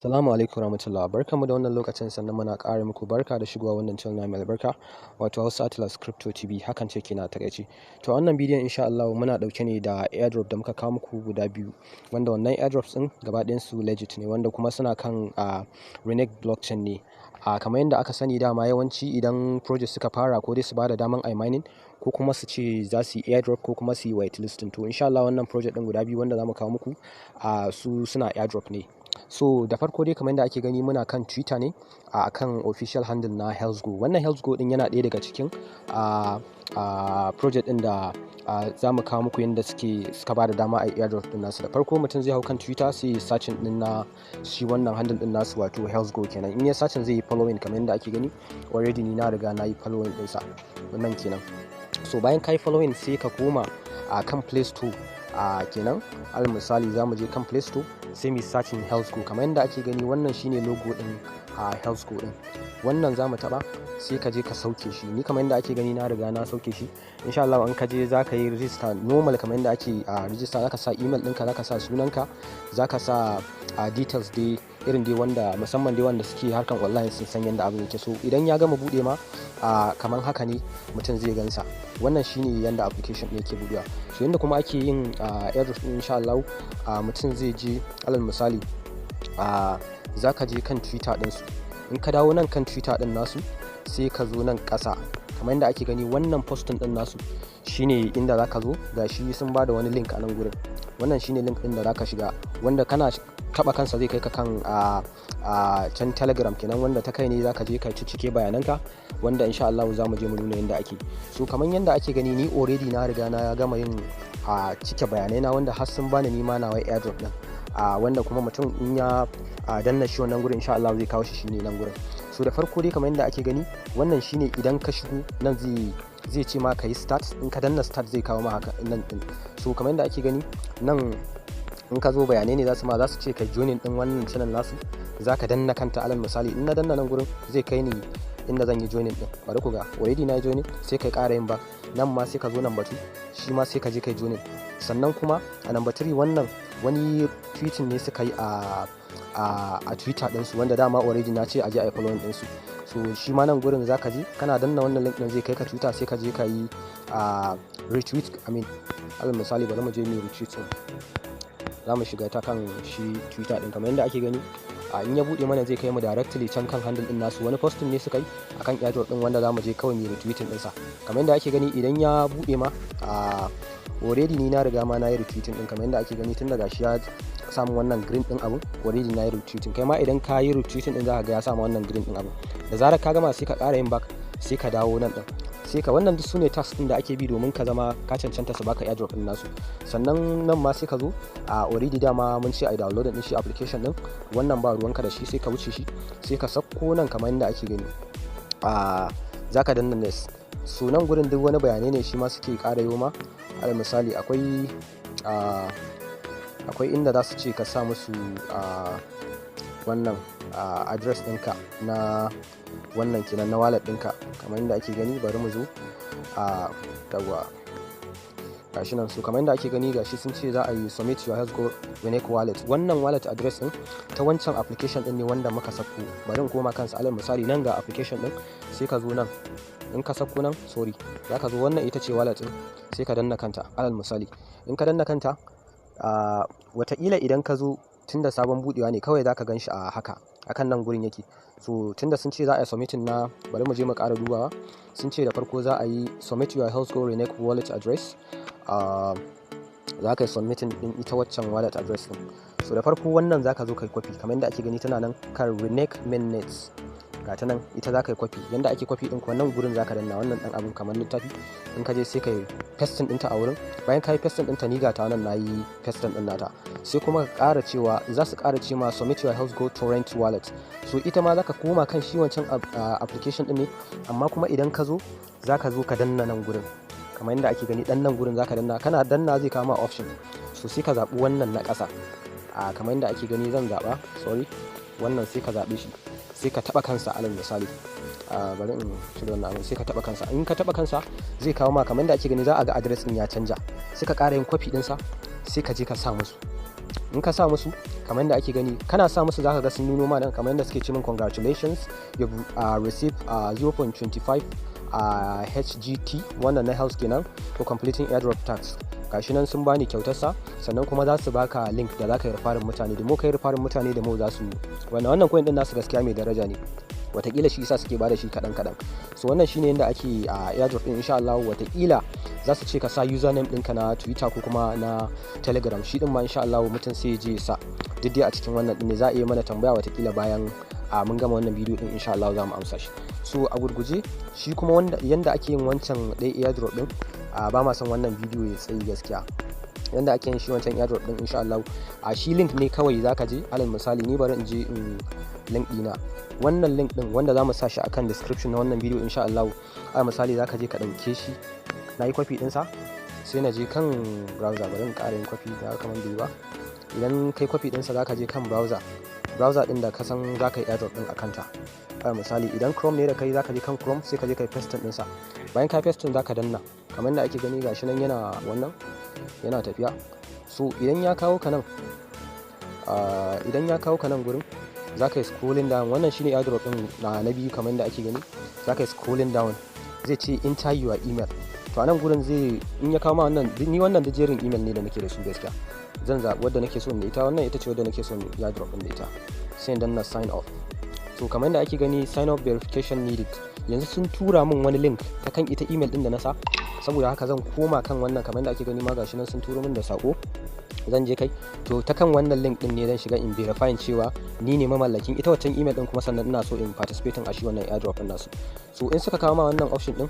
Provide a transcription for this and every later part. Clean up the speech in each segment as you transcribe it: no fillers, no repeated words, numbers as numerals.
Assalamu alaikum warahmatullahi, barkanmu da wannan lokacin, sannan muna ƙara muku barka da shigowa wannan channel mai albarka wato Hausa Atlas Crypto TV, hakan ce ke na takaici. To wannan bidiyon insha Allah muna ɗauke ne da airdrop da muka kawo muku guda biyu, wanda wannan airdrops ɗin gaba ɗayan su legit ne, wanda kuma suna kan RENEC blockchain ne. Kamar yadda aka sani dama yawanci idan project suka fara ko dai su bada daman ai mining ko kuma su ce za su yi airdrop ko kuma su yi whitelisting. To insha Allah wannan project ɗin guda biyu wanda za mu kawo muku su suna airdrop ne. So da farko dai kamar yadda ake gani muna kan Twitter ne a kan official handle na HEALTHGO. Wannan HEALTHGO din yana ɗaya daga cikin project din da za mu kawo muku yadda suka ba da dama a airdrop din nasu. Da farko mutum zai hau kan Twitter sai ya searching din na shi wannan handle din nasu wato HEALTHGO kenan. In ya searching zai yi following kamar yadda ake gani, already ni na riga na yi following ɗinsa wannan kenan. So bayan ka yi following sai ka koma a kan Play Store kenan. Al misali za mu je kan Play Store sai mu searching HEALTHGO kamar yadda ake gani, wannan shine logo din HEALTHGO din. Wannan za mu taba sai ka je ka sauke shi. Ni kamar yadda ake gani na riga na sauke shi. Insha Allah in ka je za ka yi register normal kamar yadda ake register. Za ka sa email ɗinka, za ka sa sunanka, za ka sa details dai irin dai wanda musamman dai wanda suke harkan online sun san yadda abin yake. So idan ya gama buɗe ma kamar haka ne mutum zai gansa. Wannan shine yanda application ɗin yake buɗewa. So yanda kuma ake yin airdrop ɗin insha Allah mutum zai je alal misali za ka je kan Twitter ɗinsu. In ka dawo nan kan Twitter ɗin nasu sai ka zo nan ƙasa kamar yadda ake gani, wannan postin ɗin nasu shine inda za ka zo. Gashi sun ba da wani link a nan gurin. Wannan shine link ɗin da za ka shiga, wanda kana taba kansa zai kai ka kan can Telegram kenan, wanda ta kai ne za ka je ka ciccike bayananka, wanda insha Allah za mu je mu nuna yadda ake. So kamar yadda ake gani ni already na riga na gama yin cike bayanai na, wanda har sun bani nima na wai airdrop din wanda kuma mutum in ya danna shi wannan gurin insha Allah zai kawo shi shine nan gurin. So da farko dai kamar yadda ake gani, wannan shine idan ka shigo nan zai ce ma ka yi start. In ka danna start zai kawo ma haka nan din. So kamar yadda ake gani nan in ka zo bayanai ne za su ce ka joinin din wannan channel nasu. Za ka danna kanta alal misali, in na danna nan gurin zai kai ni inda zan yi joinin din. Bari ku ga already na yi joinin, sai kai ƙara yin back. Nan ma sai ka zo number 2, shi ma sai ka je kai joinin. Sannan kuma a number 3 wannan wani tweeting ne suka yi a Twitter ɗinsu, wanda dama already na ce a je a yi following ɗinsu. So shi ma nan gurin za ka je kana danna wannan link ɗin zai kai ka Twitter, sai ka je ka yi retweet. Alal misali bari mu je mu retweet. Za mu shiga ta kan shi Twitter ɗin kamar yadda ake gani. In ya buɗe mana zai kai mu directly can kan handle ɗin nasu. Wani posting ne suka yi akan airdrop ɗin, wanda za mu je kawai mu retweeting ɗinsa. Kamar yadda ake gani idan ya buɗe ma already ni na riga ma na yi retweeting ɗin kamar yadda ake gani, tun daga shi ya samu wannan green ɗin abun. Already na yi retweeting. Kai ma idan ka yi retweeting ɗin za ka ga ya samu wannan green ɗin abun. Da zarar ka gama sai ka ƙara yin back, sai ka dawo nan ɗin. Sai ka wannan duk sune tasks ɗin da ake bi domin ka zama ka cancanta su baka airdrop ɗin nasu. Sannan nan ma sai ka zo already dama mun ce ai download ɗin shi application ɗin. Wannan ba ruwanka da shi, sai ka wuce shi, sai ka sako nan kamar yadda ake gani. Za ka danna next. So nan gurin duk wani bayanai ne shi ma suke ƙara yoma. Alal misali akwai inda za su ce ka sa musu wannan address ɗinka na wannan kenan na wallet ɗinka kamar yadda ake gani. Bari mu zo dawa gashi nan. So kamar yadda ake gani gashi sun ce za a yi submit your HEALTHGO RENEC wallet. Wannan wallet address ɗin ta wancan application ɗin ne wanda muka sako. Bari in koma kansa. Alal misali nan ga application ɗin, sai ka zo nan. In ka sako nan, sorry, za ka zo wannan ita ce wallet ɗin, sai ka danna kanta. Alal misali in ka danna kanta wataƙila idan ka zo tunda sabon buɗewa ne kawai za ka gan shi a haka akan nan gurin yake. So tunda sun ce za a yi submitting na, bari mu je mu ƙara dubawa. Sun ce da farko za a yi submit your HEALTHGO RENEC wallet address. Za ka yi submitting din ita waccan wallet address din. So da farko wannan za ka zo kai copy kamar yadda ake gani, tana nan kan RENEC mainnet. Ga ta nan ita za ka yi copy. Yanda ake copy din ko nan gurin za ka danna wannan dan abun kamar littafi. In ka je sai ka yi pasting ɗinta a wurin. Bayan ka yi pasting ɗinta, ni ga ta nan na yi pasting ɗin nata. Sai kuma ka ƙara cewa za su ƙara ce ma submit your HEALTHGO torrent wallet. So ita ma za ka koma kan shi wancan application ɗin ne, amma kuma idan ka zo za ka zo ka danna nan gurin kamar yadda ake gani. Dan nan gurin za ka danna, kana danna zai kama option. So sai ka zaɓi wannan na ƙasa kamar yadda ake gani. Zan zaɓa, sorry, wannan sai ka zaɓe shi, sai ka taɓa kansa. Alal misali bari in cire wannan abin, sai ka taɓa kansa. In ka taɓa kansa zai kawo ma kamar yadda ake gani, za a ga address ɗin ya canja. Sai ka ƙara yin copy ɗinsa, sai ka je ka sa musu. in ka sa musu kamar yadda ake gani, kana sa musu zaka ga sun nuno ma nan kamar yadda suke ce min congratulations you receive 0.25 HGT, wannan na health kenan, for completing airdrop task. Gashi nan sun bani kyautarsa, sannan kuma za su baka link da zaka yi referring mutane, da mu kai referring mutane da mu za su wannan coin din nasu gaskiya mai daraja ne, watakila shi yasa suke bada shi kadan. So wannan shine yanda ake a airdrop din. Insha Allah watakila za su ce ka sa username ɗinka na Twitter ko kuma na Telegram, shi din ma insha Allah mutum sai je sa duk dai a cikin wannan din ne. Za a yi mana tambaya watakila bayan mun gama wannan bidiyo din, insha Allah za mu amsa shi. So a gurguje shi kuma wanda yanda ake yin wancan ɗaya airdrop din, ba ma son wannan bidiyo ya tsayi gaskiya. Yanda ake yin shi wancan airdrop din insha Allah shi link ne kawai zaka je. Alal misali ni bari in je in link dina, wannan link din wanda zamu sa shi akan description na wannan bidiyo insha Allah. Alal misali zaka je ka dauke shi, nayi copy din sa, sai na je kan browser, bari in ƙara yin copy da kamar bai ba. Idan kai copy din sa zaka je kan browser din da ka san zaka yi airdrop din akan ta. Alal misali idan Chrome ne da kai zaka je kan Chrome, sai ka je kai paste din sa. Bayan ka paste din zaka danna kamar da ake gani, gashi nan yana tafiya. So idan ya kawo ka nan gurin zaka yi scrolling down. Wannan shine airdrop din na biyu kamar da ake gani, zaka yi scrolling down, zai ce enter your email. To a nan gurin zai in ya kawo ma wannan, ni wannan da jerin email ne da nake da su gaskiya, zan zaɓi wadda nake so da ita. Wannan ita ce wadda nake so airdrop din da ita, sai dan na sign off. To kamar da ake gani sign up verification needed, yanzu sun tura min wani link ta kan ita email din da na sa, saboda haka zan koma kan wannan kamar da ake gani ma gashi nan sun turo min da sako, zan je kai. To ta kan wannan link din ne zan shiga in verify cewa ni ne mamallakin ita waccan email din, kuma sannan ina so in participating a shi wannan airdrop din nasu. So in suka kawo ma wannan option din,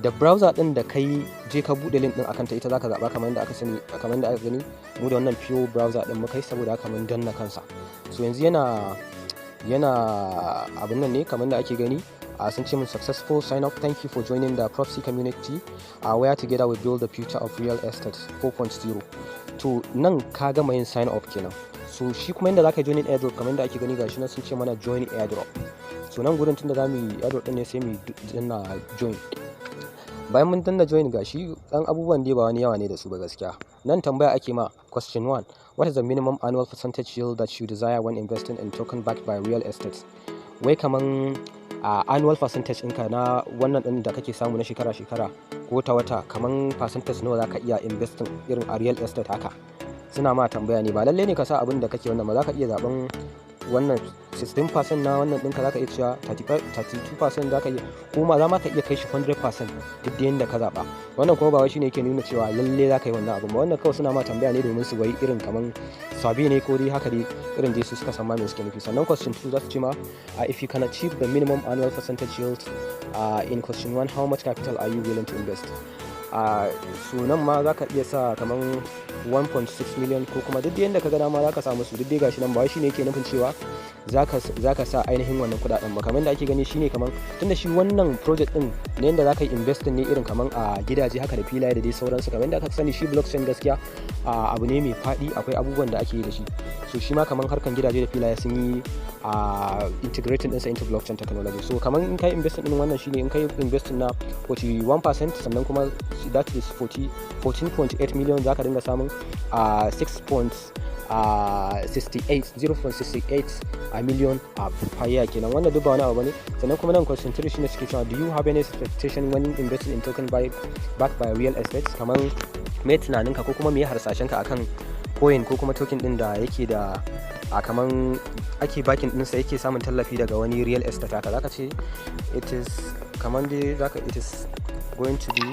da browser din da kai je ka bude link din akan ta, ita zaka zaba kamar da aka sani, kamar da aka gani mu da wannan pure browser din muka yi, saboda haka mun danna kansa. So yanzu yana abin nan ne kamar da ake gani, sun ce min successful sign up, thank you for joining the property community, where together we build the future of real estate 4.0. to nan ka gama yin sign up kenan. So shi kuma yanda zaka join airdrop kamar da ake gani gashi nan sun ce mana join airdrop. So nan gurin tunda zamu yi airdrop din ne sai mu danna join. Bayan mun danna join gashi dan abubuwan dai ba wani yawa ne da su ba gaskiya. Nan tambaya ake ma question 1, what is the minimum annual percentage yield that you desire when investing in token backed by real estate? Wai kaman annual percentage ɗinka na wannan ɗin da kake samu na shekara-shekara ko ta wata, kaman percentage nawa zaka iya investing irin a real estate haka. Suna ma tambaya ne, ba lalle ne ka sa abin da kake wannan ba, zaka iya zaben wannan 16% na wannan ɗinka, zaka iya cewa 32% zaka iya, kuma za ma ka iya kai shi 100% duk da yanda ka zaba. Wannan kuma ba wai shine yake nuna cewa lalle zaka yi wannan abin ba, wannan kawai suna ma tambaya ne domin su wai irin kaman sabi ne ko dai haka dai irin dai su suka san ma me suke nufi. Sannan question 2 za su ce ma if you can achieve the minimum annual percentage yield in question 1, how much capital are you willing to invest? So nan ma zaka iya sa kaman 1.6 million ko kuma duk yanda ka ga dama zaka samu su, duk dai gashi nan ba wai shine yake nufin cewa zaka sa ainihin wannan kudaden ba. Kamar da ake gani shine kaman tunda shi wannan project din ne yanda zaka yi investing ne irin kaman a gidaje haka da filaye da dai sauransu. Kamar da aka sani shi blockchain gaskiya abu ne mai fadi, akwai abubuwan da ake yi da shi. So shi ma kaman harkan gidaje da filaye sun yi integrating ɗinsa into blockchain technology. So kaman in kai investing din wannan shine in kai investing na 41%, sannan kuma that is 14.8 million zaka dinga samun 0.68 million per year kenan. Wannan duk ba wani abu bane. Sannan kuma nan question 3 shine suke cewa do you have any expectation when investing in token backed by real estate? Kaman me tunaninka ko kuma me harsashenka akan coin ko kuma token din da yake da kaman ake backing din sa, yake samun tallafi daga wani real estate haka. Zaka ce it is kaman dai zaka it is going to be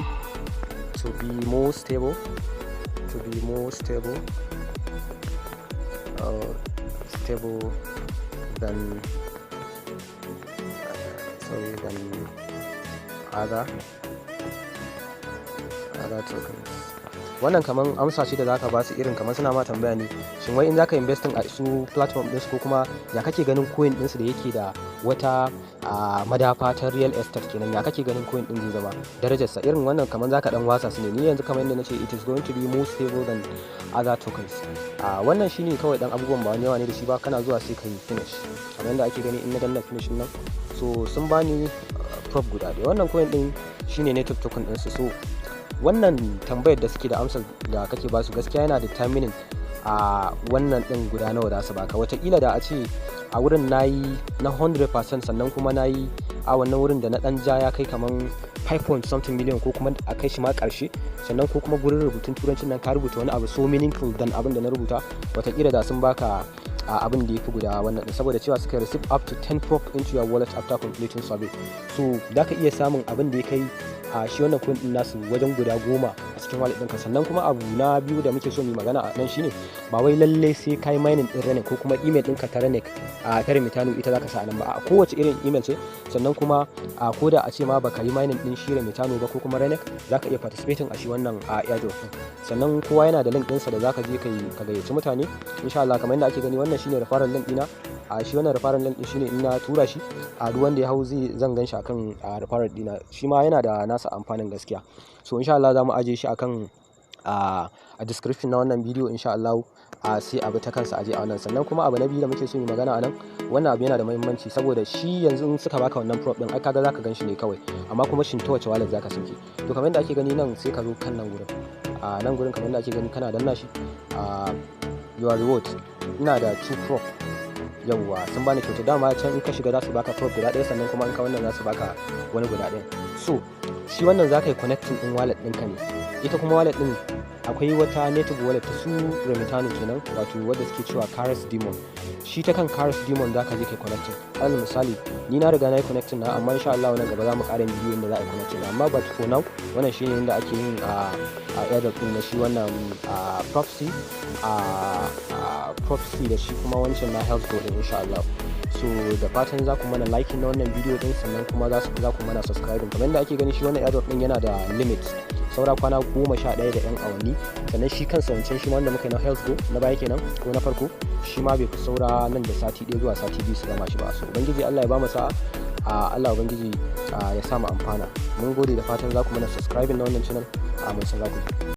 more stable than other tokens. Wannan kaman amsa ce da zaka ba su, irin kaman suna ma tambaya ne shin wai in zaka investing a su platform din su ko kuma ya kake ganin coin din su da yake da wata madafa ta real estate kenan, ya kake ganin coin din zai zama darajarsa. Irin wannan kaman zaka dan wasa su ne. Ni yanzu kamar yadda nace it is going to be more stable than other tokens. Wannan shine kawai dan abubuwan ba wani yawa ne da shi ba, kana zuwa sai kai finish kamar yadda ake gani in na danna finish nan. So sun bani prop guda ɗaya. Wannan coin din shine native token din su. So wannan tambayar da suke da amsar da kake basu gaskiya yana determining wannan din guda nawa za su baka. Wataƙila da a ce a wurin nayi na 100% sannan kuma nayi a wannan wurin da na dan ja ya kai kaman 5.something million ko kuma a kai shi ma ƙarshe, sannan ko kuma gurin rubutun turancin nan ka rubuta wani abu so meaningful dan abin da na rubuta, wataƙila da sun baka abin da ya fi guda wannan, saboda cewa suka receive up to 10 prop into your wallet after completing survey. So za ka iya samun abin da ya kai shi wannan coin din nasu wajen guda 10 a cikin wallet ɗinka. Sannan kuma abu na biyu da muke so mu magana a nan shine ba wai lalle sai kai mining din RENEC ko kuma email ɗinka ta RENEC ta Remitano ita zaka sa a nan ba, a kowace irin email ce. Sannan kuma ko da a ce ma baka yi mining din shi Remitano ba ko kuma RENEC, zaka iya participating a shi wannan airdrop din. Sannan kowa yana da link ɗinsa da zaka je ka gayyaci mutane insha Allah. Kamar yadda ake gani wannan shine referral link ɗina. Shi wannan referral link din shine in na tura shi duk wanda ya hau zan gan shi akan referral ɗina. Shi ma yana da nasa amfanin gaskiya. So insha Allah za mu aje shi akan a description na wannan bidiyo insha Allah, sai abu ta kansa aje a wannan. Sannan kuma abu na biyu da muke so mu magana a nan, wannan abu yana da muhimmanci saboda shi yanzu in suka baka wannan prop din ai kaga zaka gan shi ne kawai, amma kuma shin ta wace wallet zaka sauke. To kamar yadda ake gani nan sai ka zo kan nan gurin, nan gurin kamar yadda ake gani kana danna shi your reward. Ina da 2 prop, yawwa sun bani kyauta. Dama can in ka shiga za su baka prop guda ɗaya, sannan kuma in ka wannan za su baka wani guda ɗaya. So shi wannan za ka yi connecting din wallet ɗinka ne. Ita kuma wallet ɗin akwai wata native wallet ta su Remitano kenan, wato wadda suke cewa Karas Demon. Shi ta kan Karas Demon za ka je kai connecting. Alal misali ni na riga na yi connecting na, amma insha Allah nan gaba za mu ƙara bidiyon da za a yi connecting na. Amma but for now wannan shine yadda ake yin airdrop din na shi wannan prophecy da shi kuma wancan na HEALTHGO din insha Allah. So da fatan za ku mana liking na wannan bidiyo din, sannan kuma za ku mana subscribing. Kamar yadda ake gani shi wannan airdrop din yana da limit, saura kwana 11 da 'yan awanni. Sannan shi kansa wancan shi wanda muka yi na HEALTHGO na baya kenan ko na farko, shi ma bai fi saura nan da sati 1 zuwa sati 2 su gama shi ba. So ubangiji Allah ya ba mu sa'a, Allah ubangiji ya sa mu amfana. Mun gode, da fatan za ku mana subscribing na wannan channel. Mun san za ku